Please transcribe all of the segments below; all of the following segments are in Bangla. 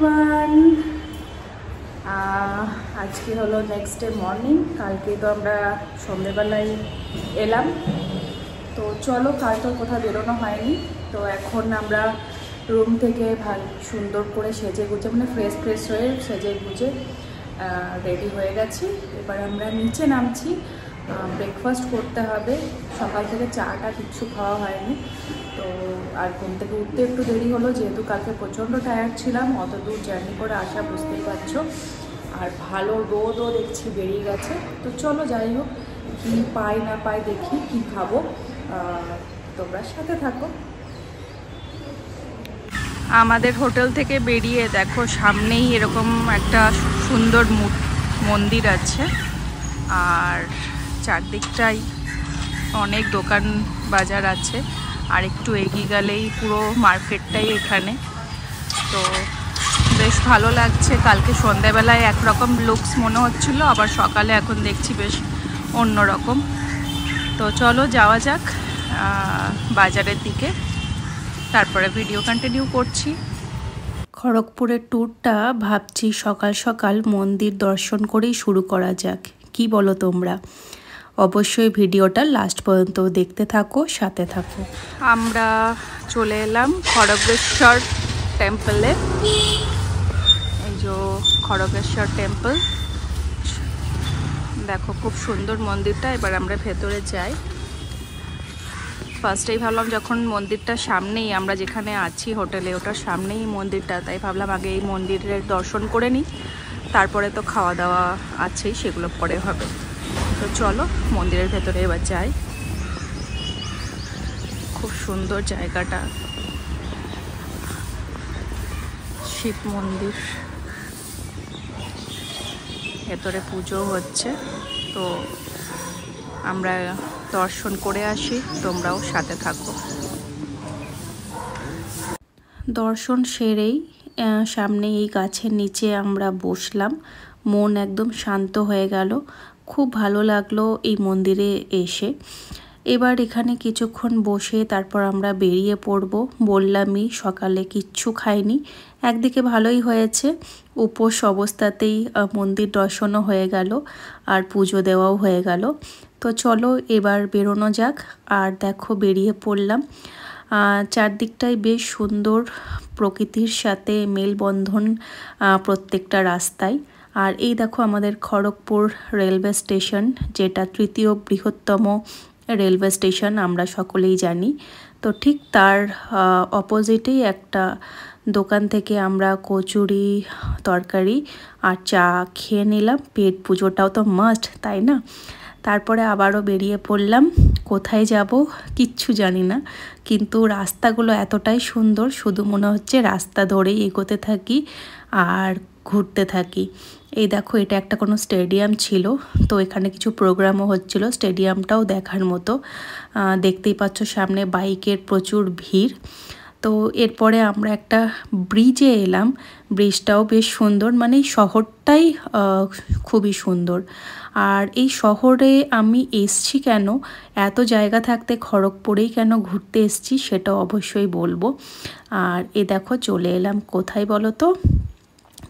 এভরিওয়ান, আজকে হলো নেক্সট ডে মর্নিং। কালকে তো আমরা সন্ধ্যেবেলায় এলাম, তো চলো কাল তো কোথাও বেরোনো হয়নি। তো এখন আমরা রুম থেকে সুন্দর করে সেজে গুজে মানে ফ্রেশ হয়ে সেজে গুজে রেডি হয়ে গেছি। এবার আমরা নিচে নামছি, ব্রেকফাস্ট করতে হবে। সকাল থেকে চাটা কিচ্ছু খাওয়া হয়নি, তো আর ঘুম থেকে উঠতে একটু দেরি হলো, যেহেতু কালকে প্রচণ্ড টায়ার্ড ছিলাম। অত দূর জার্নি করে আসা, বুঝতেই পারছো। আর ভালো রোদও দেখছি বেরিয়ে গেছে। তো চলো যাই হোক, কী পাই না পাই দেখি, কি খাবো, তোমরা সাথে থাকো। আমাদের হোটেল থেকে বেরিয়ে দেখো সামনেই এরকম একটা সুন্দর মন্দির আছে, আর চারদিকটাই অনেক দোকান বাজার আছে। আর একটু এগিয়ে গেলেই পুরো মার্কেটটাই এখানে। তো বেশ ভালো লাগছে। কালকে সন্ধ্যাবেলায় একরকম লুকস মনে হচ্ছিল, আবার সকালে এখন দেখছি বেশ অন্যরকম। তো চলো যাওয়া যাক বাজারের দিকে, তারপরে ভিডিও কন্টিনিউ করছি। খড়গপুরের ট্যুরটা ভাবছি সকাল সকাল মন্দির দর্শন করেই শুরু করা যাক, কি বলো তোমরা? অবশ্যই ভিডিওটা লাস্ট পর্যন্ত দেখতে থাকো, সাথে থাকো। আমরা চলে এলাম খড়গেশ্বর টেম্পলে। এই যে খড়গেশ্বর টেম্পল, দেখো খুব সুন্দর মন্দিরটা। এবার আমরা ভেতরে যাই। ফার্স্টেই ভাবলাম যখন মন্দিরটার সামনেই, আমরা যেখানে আছি হোটেলে ওটার সামনেই মন্দিরটা, তাই ভাবলাম আগে এই মন্দিরের দর্শন করে নিই, তারপরে তো খাওয়া দাওয়া আছেই, সেগুলো পরে হবে। তো চলো মন্দিরের ভেতরে এবার যাই। খুব সুন্দর জায়গাটা, শিব মন্দির, ভেতরে পুজো হচ্ছে। তো আমরা দর্শন করে আসি, তোমরাও সাথে থাকো। দর্শন সেরেই সামনে এই গাছের নিচে আমরা বসলাম। মন একদম শান্ত হয়ে গেল, খুব ভালো লাগলো এই মন্দিরে এসে। এবার এখানে কিছুক্ষণ বসে তারপর আমরা বেরিয়ে পড়ব। বললামই সকালে কিচ্ছু খাইনি। একদিকে ভালোই হয়েছে, উপোস অবস্থাতেই মন্দির দর্শনও হয়ে গেল আর পুজো দেওয়াও হয়ে গেল। তো চলো এবার বেরোনো যাক। আর দেখো বেরিয়ে পড়লাম। চারদিকটাই বেশ সুন্দর, প্রকৃতির সাথে মেলবন্ধন প্রত্যেকটা রাস্তায়। আর এই দেখো আমাদের খড়গপুর রেলওয়ে স্টেশন, যেটা তৃতীয় বৃহত্তম রেলওয়ে স্টেশন আমরা সকলেই জানি। তো ঠিক তার অপোজিটেই একটা দোকান থেকে আমরা কচুরি, তরকারি আর চা খেয়ে নিলাম। পেট পুজোটাও তো মাস্ট, তাই না? তারপরে আবারও বেরিয়ে পড়লাম। কোথায় যাব কিচ্ছু জানি না, কিন্তু রাস্তাগুলো এতটাই সুন্দর, শুধু মনে হচ্ছে রাস্তা ধরেই এগোতে থাকি আর ঘুরতে থাকি। এই দেখো এটা একটা কোনো স্টেডিয়াম ছিল, তো এখানে কিছু প্রোগ্রামও হচ্ছিল। স্টেডিয়ামটাও দেখার মতো। দেখতেই পাচ্ছ সামনে বাইকের প্রচুর ভিড়। তো এরপরে আমরা একটা ব্রিজে এলাম। ব্রিজটাও বেশ সুন্দর, মানে এই শহরটাই খুবই সুন্দর। আর এই শহরে আমি এসছি কেন, এত জায়গা থাকতে খড়গপুরেই কেন ঘুরতে এসছি সেটা অবশ্যই বলবো। আর এ দেখো চলে এলাম কোথায় বলো তো?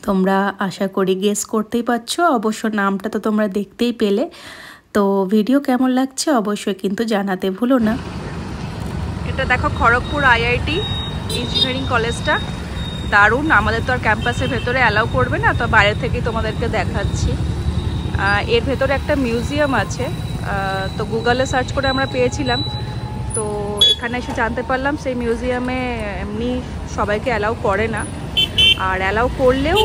তোমরা আশা করি গেস করতেই পারছো, অবশ্য নামটা তো তোমরা দেখতেই পেলে। তো ভিডিও কেমন লাগছে অবশ্যই কিন্তু জানাতে ভুলো না। এটা দেখো খড়গপুর আইআইটি ইঞ্জিনিয়ারিং কলেজটা, দারুণ। আমাদের তো আর ক্যাম্পাসের ভেতরে অ্যালাউ করবে না, তো বাইরে থেকেই তোমাদেরকে দেখাচ্ছি। এর ভেতরে একটা মিউজিয়াম আছে, তো গুগলে সার্চ করে আমরা পেয়েছিলাম। তো এখানে এসে জানতে পারলাম সেই মিউজিয়ামে এমনি সবাইকে অ্যালাউ করে না, আর অ্যালাউ করলেও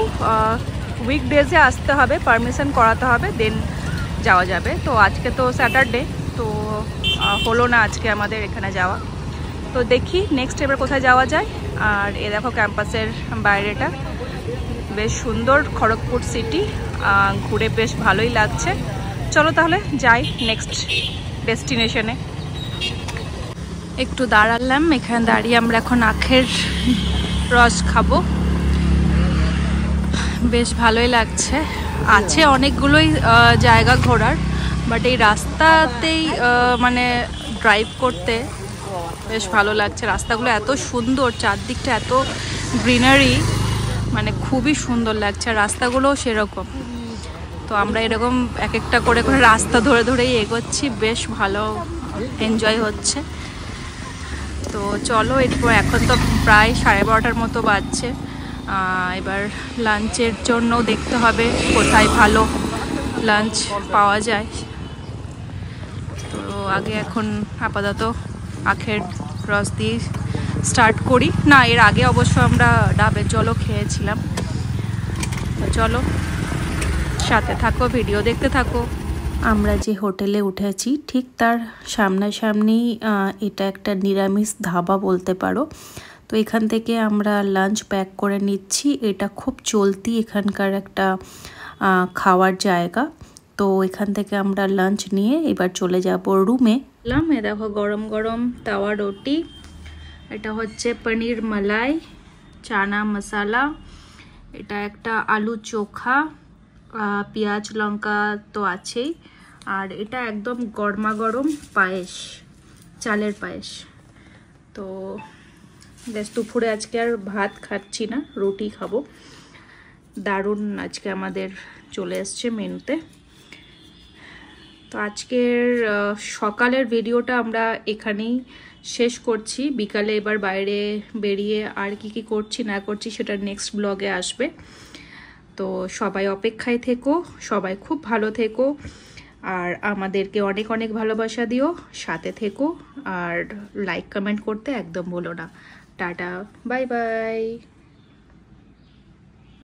উইকডেজে আসতে হবে, পারমিশন করাতে হবে, দেন যাওয়া যাবে। তো আজকে তো স্যাটারডে, তো হলো না আজকে আমাদের এখানে যাওয়া। তো দেখি নেক্সট এবার কোথায় যাওয়া যায়। আর এ দেখো ক্যাম্পাসের বাইরেটা বেশ সুন্দর, খড়গপুর সিটি, ঘুরে বেশ ভালোই লাগছে। চলো তাহলে যাই নেক্সট ডেস্টিনেশনে। একটু দাঁড়ালাম, এখানে দাঁড়িয়ে আমরা এখন আখের রস খাবো। বেশ ভালোই লাগছে। আছে অনেকগুলোই জায়গা ঘোরার, বাট এই রাস্তাতেই মানে ড্রাইভ করতে বেশ ভালো লাগছে। রাস্তাগুলো এত সুন্দর, চারদিকটা এত গ্রিনারি, মানে খুবই সুন্দর লাগছে, রাস্তাগুলোও সেরকম। তো আমরা এরকম এক একটা করে করে রাস্তা ধরে ধরেই এগোচ্ছি, বেশ ভালো এনজয় হচ্ছে। তো চলো এরপর, এখন তো প্রায় 12:30টার মতো বাজছে। এবার লাঞ্চের জন্য দেখতে হবে কোথায় ভালো লাঞ্চ পাওয়া যায়। তো আগে এখন আপাতত আখের রস দিয়ে স্টার্ট করি। না, এর আগে অবশ্য আমরা ডাবের জলও খেয়েছিলাম। তো চলো সাথে থাকো, ভিডিও দেখতে থাকো। আমরা যে হোটেলে উঠেছি ঠিক তার সামনাসামনি এটা একটা নিরামিষ ধাবা বলতে পারো। তো এখান থেকে আমরা লাঞ্চ প্যাক করে নিচ্ছি। এটা খুব চলতি এখানকার একটা খাওয়ার জায়গা। তো এখান থেকে আমরা লাঞ্চ নিয়ে এবার চলে যাব রুমে। এ দেখো গরম গরম তাওয়া রুটি, এটা হচ্ছে পনির মালাই, চানা মশলা, এটা একটা আলু চোখা, পেঁয়াজ লঙ্কা তো আছেই, আর এটা একদম গরমা গরম পায়েস, চালের পায়েস। তো বেশ, দুপুরে আজকে আর ভাত খাচ্ছি না, রুটি খাবো। দারুণ আজকে আমাদের চলে এসছে মেনুতে। তো আজকের সকালের ভিডিওটা আমরা এখানেই শেষ করছি। বিকালে এবার বাইরে বেরিয়ে আর কি করছি না করছি সেটা নেক্সট ব্লগে আসবে। তো সবাই অপেক্ষায় থেকো, সবাই খুব ভালো থেকো, আর আমাদেরকে অনেক অনেক ভালোবাসা দিও, সাথে থেকো, আর লাইক কমেন্ট করতে একদম বলো না। Tata, bye bye.